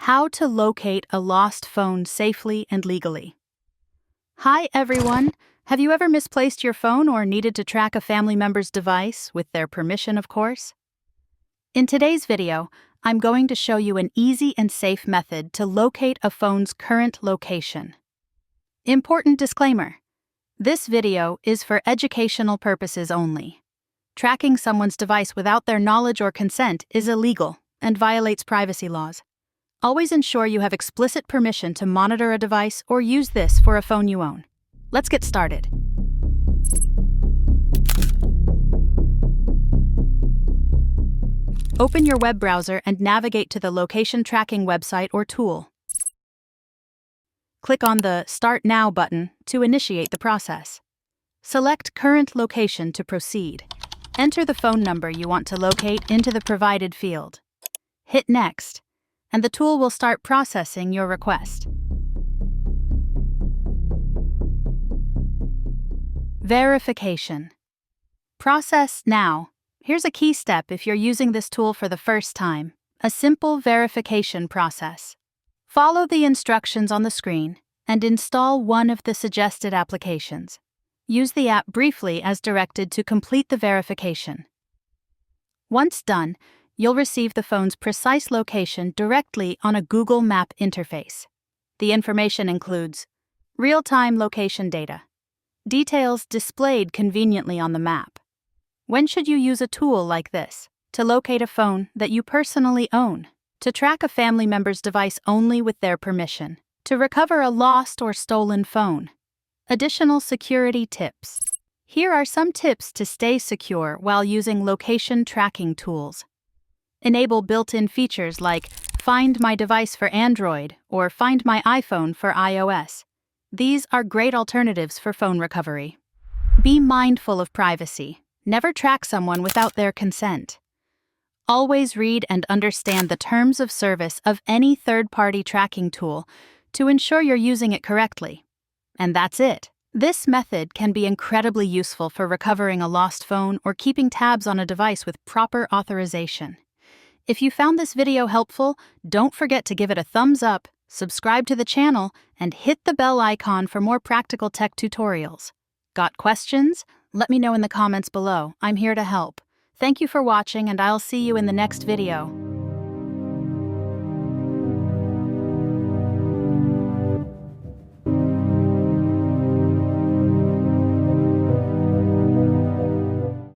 How to locate a lost phone safely and legally. Hi everyone! Have you ever misplaced your phone or needed to track a family member's device, with their permission of course? In today's video, I'm going to show you an easy and safe method to locate a phone's current location. Important disclaimer: this video is for educational purposes only. Tracking someone's device without their knowledge or consent is illegal and violates privacy laws. Always ensure you have explicit permission to monitor a device or use this for a phone you own. Let's get started. Open your web browser and navigate to the location tracking website or tool. Click on the Start Now button to initiate the process. Select Current Location to proceed. Enter the phone number you want to locate into the provided field. Hit Next, and the tool will start processing your request. Verification. Process now. Here's a key step if you're using this tool for the first time: a simple verification process. Follow the instructions on the screen and install one of the suggested applications. Use the app briefly as directed to complete the verification. Once done, you'll receive the phone's precise location directly on a Google Map interface. The information includes real-time location data, details displayed conveniently on the map. When should you use a tool like this? To locate a phone that you personally own, to track a family member's device only with their permission, to recover a lost or stolen phone. Additional security tips. Here are some tips to stay secure while using location tracking tools. Enable built-in features like Find My Device for Android or Find My iPhone for iOS. These are great alternatives for phone recovery. Be mindful of privacy. Never track someone without their consent. Always read and understand the terms of service of any third-party tracking tool to ensure you're using it correctly. And that's it. This method can be incredibly useful for recovering a lost phone or keeping tabs on a device with proper authorization. If you found this video helpful, don't forget to give it a thumbs up, subscribe to the channel, and hit the bell icon for more practical tech tutorials. Got questions? Let me know in the comments below. I'm here to help. Thank you for watching, and I'll see you in the next video.